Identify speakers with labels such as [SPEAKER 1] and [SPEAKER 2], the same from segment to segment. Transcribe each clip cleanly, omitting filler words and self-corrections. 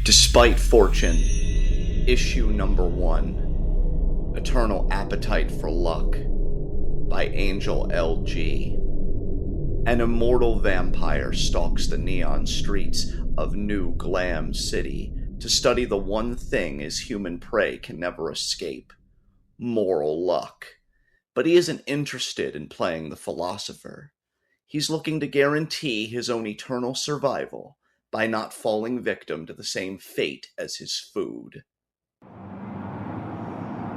[SPEAKER 1] Despite Fortune, Issue Number 1, Eternal Appetite for Luck, by Angel L.G. An immortal vampire stalks the neon streets of New Glam City to study the one thing his human prey can never escape: moral luck. But he isn't interested in playing the philosopher. He's looking to guarantee his own eternal survival by not falling victim to the same fate as his food.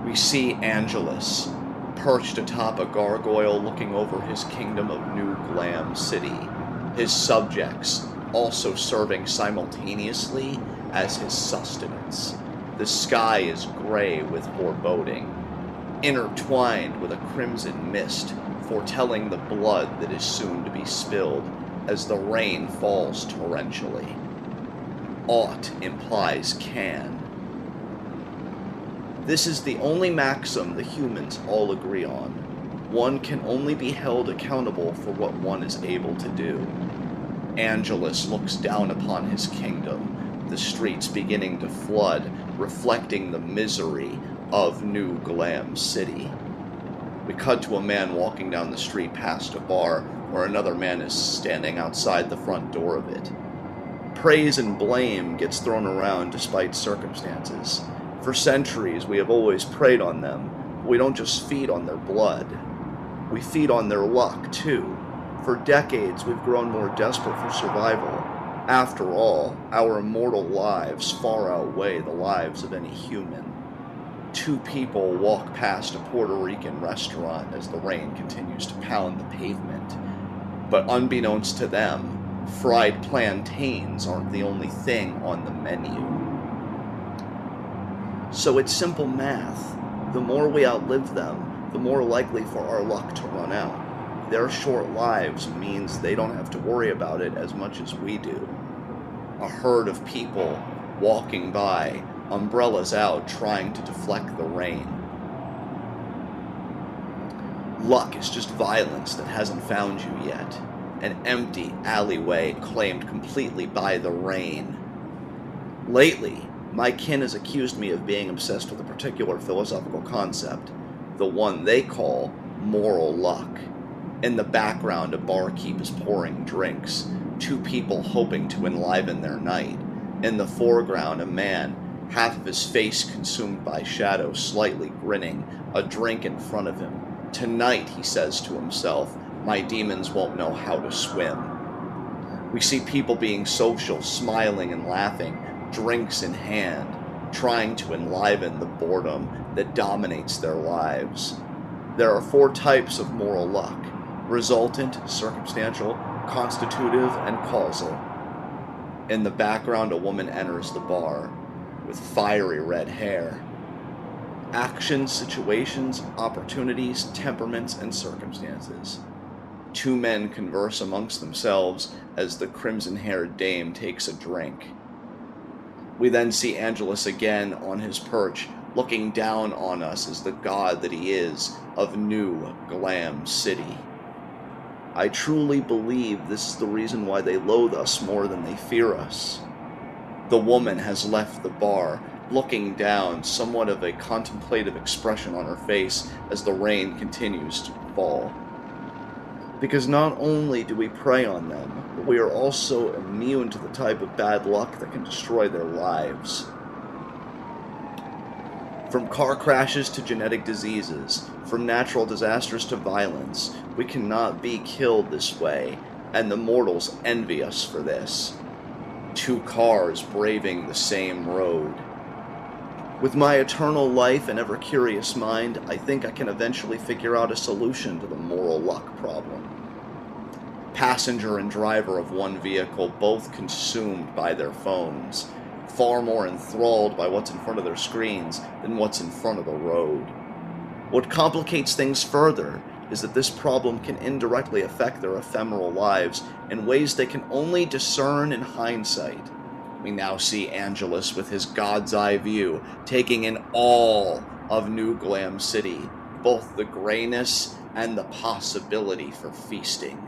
[SPEAKER 1] We see Angelus, perched atop a gargoyle looking over his kingdom of New Glam City, his subjects also serving simultaneously as his sustenance. The sky is gray with foreboding, intertwined with a crimson mist, foretelling the blood that is soon to be spilled as the rain falls torrentially. Ought implies can. This is the only maxim the humans all agree on. One can only be held accountable for what one is able to do. Angelus looks down upon his kingdom, the streets beginning to flood, reflecting the misery of New Glam City. We cut to a man walking down the street past a bar where another man is standing outside the front door of it. Praise and blame gets thrown around despite circumstances. For centuries, we have always preyed on them, but we don't just feed on their blood. We feed on their luck, too. For decades, we've grown more desperate for survival. After all, our immortal lives far outweigh the lives of any human. Two people walk past a Puerto Rican restaurant as the rain continues to pound the pavement. But unbeknownst to them, fried plantains aren't the only thing on the menu. So it's simple math. The more we outlive them, the more likely for our luck to run out. Their short lives means they don't have to worry about it as much as we do. A herd of people walking by, umbrellas out, trying to deflect the rain. Luck is just violence that hasn't found you yet. An empty alleyway claimed completely by the rain. Lately, my kin has accused me of being obsessed with a particular philosophical concept, the one they call moral luck. In the background, a barkeep is pouring drinks, two people hoping to enliven their night. In the foreground, a man, half of his face consumed by shadow, slightly grinning, a drink in front of him. Tonight, he says to himself, my demons won't know how to swim. We see people being social, smiling and laughing, drinks in hand, trying to enliven the boredom that dominates their lives. There are 4 types of moral luck: resultant, circumstantial, constitutive, and causal. In the background, a woman enters the bar with fiery red hair. Actions, situations, opportunities, temperaments, and circumstances. 2 men converse amongst themselves as the crimson-haired dame takes a drink. We then see Angelus again on his perch, looking down on us as the god that he is of New Glam City. I truly believe this is the reason why they loathe us more than they fear us. The woman has left the bar, looking down, somewhat of a contemplative expression on her face as the rain continues to fall. Because not only do we prey on them, but we are also immune to the type of bad luck that can destroy their lives. From car crashes to genetic diseases, from natural disasters to violence, we cannot be killed this way, and the mortals envy us for this. 2 cars braving the same road. With my eternal life and ever-curious mind, I think I can eventually figure out a solution to the moral luck problem. Passenger and driver of one vehicle both consumed by their phones, far more enthralled by what's in front of their screens than what's in front of the road. What complicates things further is that this problem can indirectly affect their ephemeral lives in ways they can only discern in hindsight. We now see Angelus with his God's eye view, taking in all of New Glam City, both the grayness and the possibility for feasting.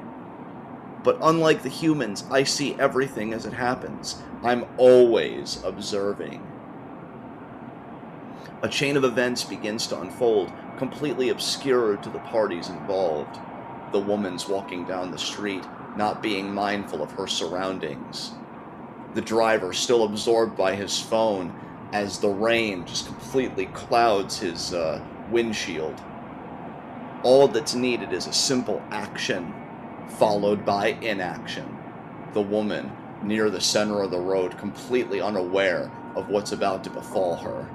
[SPEAKER 1] But unlike the humans, I see everything as it happens. I'm always observing. A chain of events begins to unfold, completely obscured to the parties involved. The woman's walking down the street, not being mindful of her surroundings. The driver still absorbed by his phone as the rain just completely clouds his windshield. All that's needed is a simple action, followed by inaction. The woman, near the center of the road, completely unaware of what's about to befall her.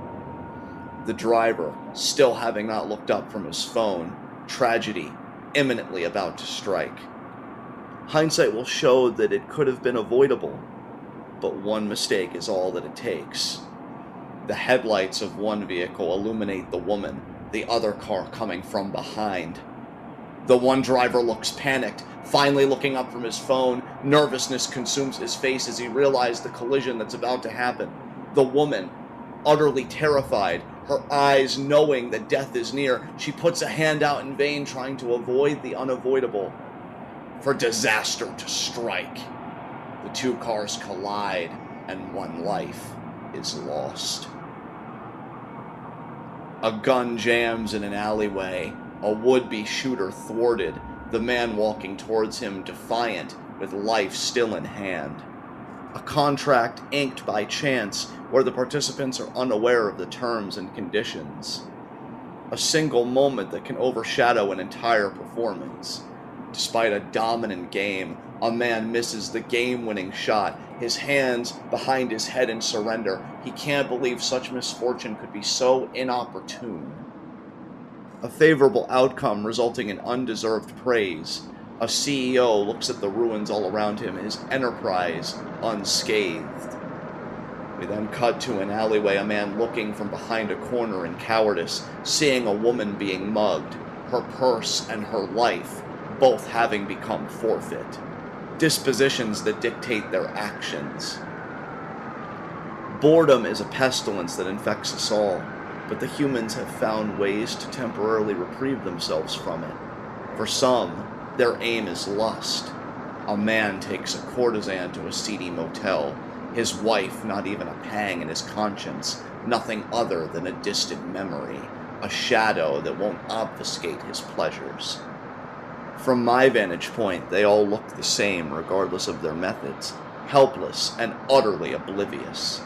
[SPEAKER 1] The driver, still having not looked up from his phone, tragedy imminently about to strike. Hindsight will show that it could have been avoidable, but one mistake is all that it takes. The headlights of one vehicle illuminate the woman, the other car coming from behind. The one driver looks panicked, finally looking up from his phone. Nervousness consumes his face as he realizes the collision that's about to happen. The woman, utterly terrified, her eyes knowing that death is near, she puts a hand out in vain, trying to avoid the unavoidable. For disaster to strike. The two cars collide, and one life is lost. A gun jams in an alleyway, a would-be shooter thwarted, the man walking towards him defiant, with life still in hand. A contract inked by chance, where the participants are unaware of the terms and conditions. A single moment that can overshadow an entire performance. Despite a dominant game, a man misses the game-winning shot, his hands behind his head in surrender. He can't believe such misfortune could be so inopportune. A favorable outcome resulting in undeserved praise. A CEO looks at the ruins all around him, his enterprise unscathed. We then cut to an alleyway, a man looking from behind a corner in cowardice, seeing a woman being mugged, her purse and her life both having become forfeit. Dispositions that dictate their actions. Boredom is a pestilence that infects us all, but the humans have found ways to temporarily reprieve themselves from it. For some, their aim is lust. A man takes a courtesan to a seedy motel, his wife not even a pang in his conscience, nothing other than a distant memory, a shadow that won't obfuscate his pleasures. From my vantage point, they all look the same regardless of their methods, helpless and utterly oblivious.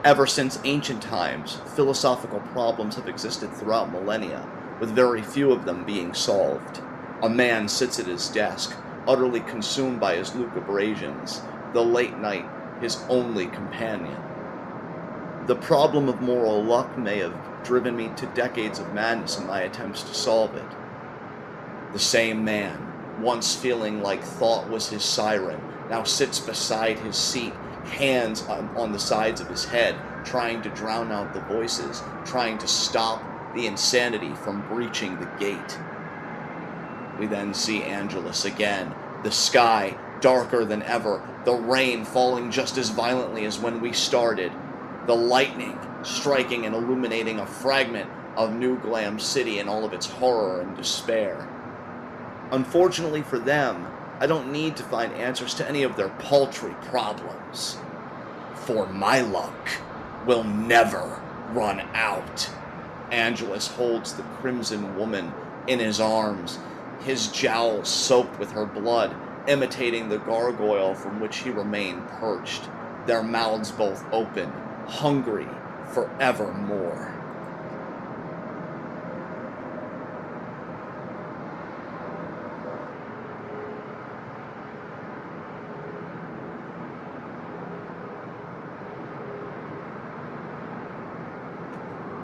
[SPEAKER 1] Ever since ancient times, philosophical problems have existed throughout millennia, with very few of them being solved. A man sits at his desk, utterly consumed by his lucubrations, the late night his only companion. The problem of moral luck may have driven me to decades of madness in my attempts to solve it. The same man, once feeling like thought was his siren, now sits beside his seat, hands on the sides of his head, trying to drown out the voices, trying to stop the insanity from breaching the gate. We then see Angelus again, the sky darker than ever, the rain falling just as violently as when we started, the lightning striking and illuminating a fragment of New Glam City in all of its horror and despair. Unfortunately for them, I don't need to find answers to any of their paltry problems. For my luck will never run out. Angelus holds the crimson woman in his arms, his jowls soaked with her blood, imitating the gargoyle from which he remained perched, their mouths both open, hungry for evermore.